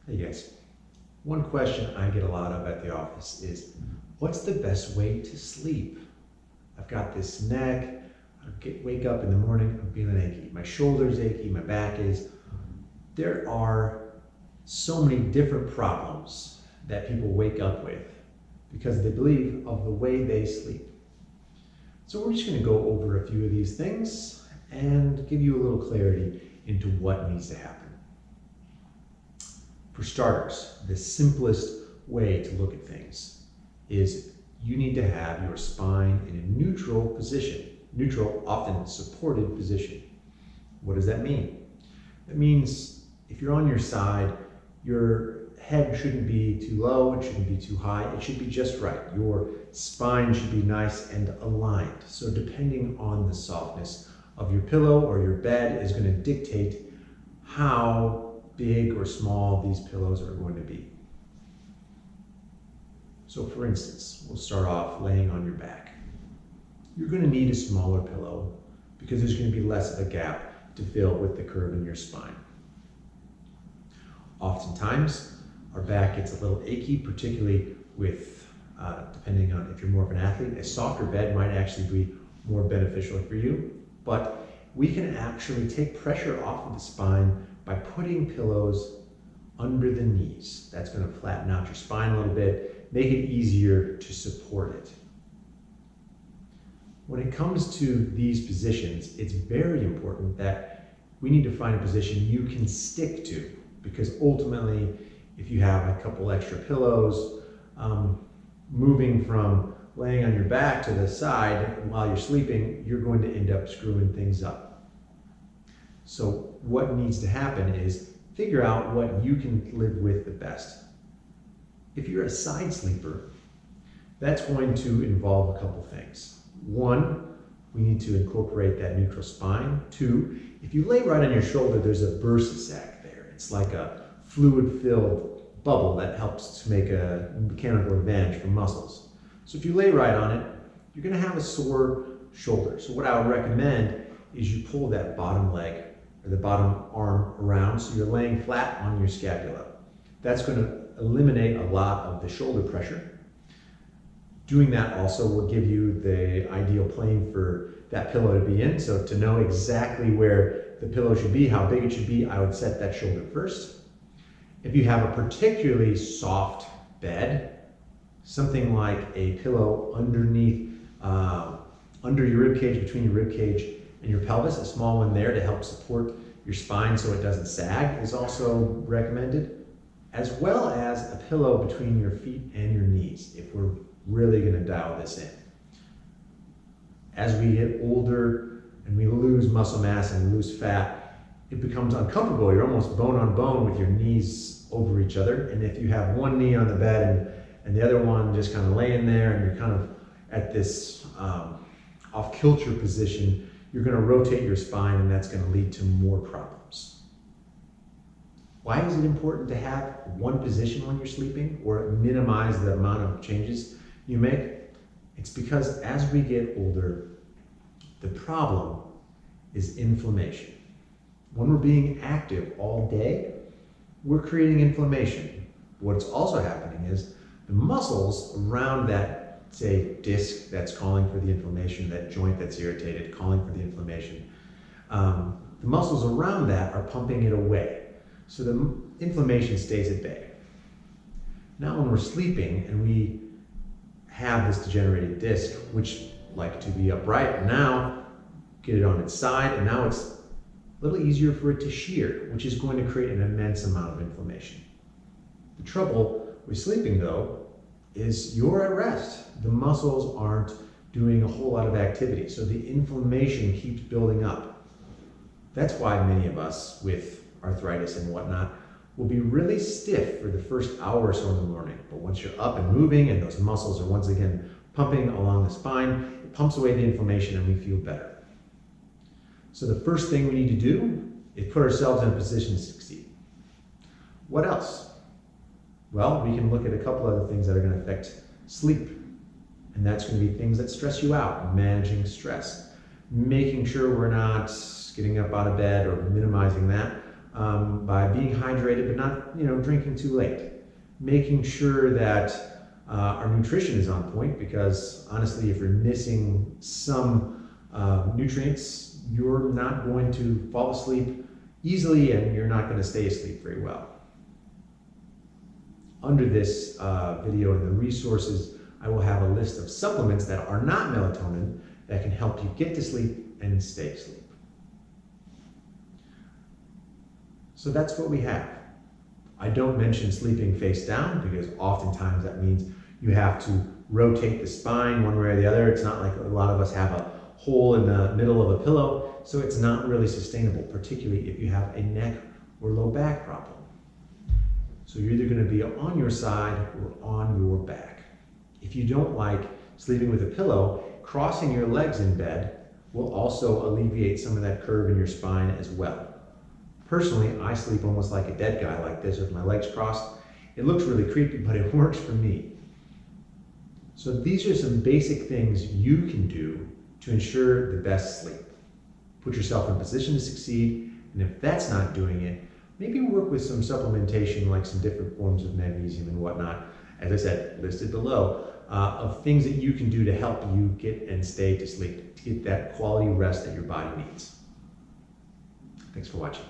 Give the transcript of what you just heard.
Hey guys, one question I get a lot of at the office is, what's the best way to sleep? I've got this neck, wake up in the morning, I'm feeling achy. My shoulder's achy, my back is. There are so many different problems that people wake up with because they believe of the way they sleep. So we're just going to go over a few of these things and give you a little clarity into what needs to happen. For starters, the simplest way to look at things is you need to have your spine in a neutral position. Neutral, often supported position. What does that mean? That means if you're on your side, your head shouldn't be too low, it shouldn't be too high, it should be just right. Your spine should be nice and aligned. So depending on the softness of your pillow or your bed is going to dictate how big or small these pillows are going to be. So for instance, we'll start off laying on your back. You're going to need a smaller pillow because there's going to be less of a gap to fill with the curve in your spine. Oftentimes, our back gets a little achy, particularly with, depending on if you're more of an athlete, a softer bed might actually be more beneficial for you, but we can actually take pressure off of the spine by putting pillows under the knees. That's going to flatten out your spine a little bit, make it easier to support it. When it comes to these positions, it's very important that we need to find a position you can stick to, because ultimately, if you have a couple extra pillows, moving from laying on your back to the side while you're sleeping, you're going to end up screwing things up. So what needs to happen is figure out what you can live with the best. If you're a side sleeper, that's going to involve a couple things. One, we need to incorporate that neutral spine. Two, if you lay right on your shoulder, there's a bursa sac there. It's like a fluid-filled bubble that helps to make a mechanical advantage for muscles. So if you lay right on it, you're going to have a sore shoulder. So what I would recommend is you pull that bottom leg or the bottom arm around so you're laying flat on your scapula. That's going to eliminate a lot of the shoulder pressure. Doing that also will give you the ideal plane for that pillow to be in. So to know exactly where the pillow should be, how big it should be, I would set that shoulder first. If you have a particularly soft bed, something like a pillow underneath, under your rib cage, between your rib cage and your pelvis, a small one there to help support your spine so it doesn't sag is also recommended, as well as a pillow between your feet and your knees if we're really going to dial this in. As we get older and we lose muscle mass and lose fat, it becomes uncomfortable. You're almost bone on bone with your knees over each other. And if you have one knee on the bed and the other one just kind of laying there and you're kind of at this off-kilter position, you're going to rotate your spine and that's going to lead to more problems. Why is it important to have one position when you're sleeping or minimize the amount of changes you make? It's because as we get older, the problem is inflammation. When we're being active all day, we're creating inflammation. What's also happening is the muscles around that, say, disc that's calling for the inflammation, that joint that's irritated, calling for the inflammation, the muscles around that are pumping it away. So the inflammation stays at bay. Now when we're sleeping and we have this degenerated disc, which like to be upright, now get it on its side, and now it's a little easier for it to shear, which is going to create an immense amount of inflammation. The trouble with sleeping, though, is you're at rest. The muscles aren't doing a whole lot of activity, so the inflammation keeps building up. That's why many of us with arthritis and whatnot will be really stiff for the first hour or so in the morning. But once you're up and moving and those muscles are once again pumping along the spine, it pumps away the inflammation and we feel better. So the first thing we need to do is put ourselves in a position to succeed. What else? Well, we can look at a couple other things that are going to affect sleep. And that's going to be things that stress you out, managing stress, making sure we're not getting up out of bed or minimizing that. by being hydrated, but not drinking too late. Making sure that our nutrition is on point, because honestly, if you're missing some nutrients, you're not going to fall asleep easily and you're not going to stay asleep very well. Under this video in the resources, I will have a list of supplements that are not melatonin that can help you get to sleep and stay asleep. So that's what we have. I don't mention sleeping face down because oftentimes that means you have to rotate the spine one way or the other. It's not like a lot of us have a hole in the middle of a pillow, so it's not really sustainable, particularly if you have a neck or low back problem. So you're either going to be on your side or on your back. If you don't like sleeping with a pillow, crossing your legs in bed will also alleviate some of that curve in your spine as well. Personally, I sleep almost like a dead guy like this with my legs crossed. It looks really creepy, but it works for me. So these are some basic things you can do to ensure the best sleep. Put yourself in a position to succeed, and if that's not doing it, maybe work with some supplementation like some different forms of magnesium and whatnot, as I said, listed below, of things that you can do to help you get and stay to sleep, to get that quality rest that your body needs. Thanks for watching.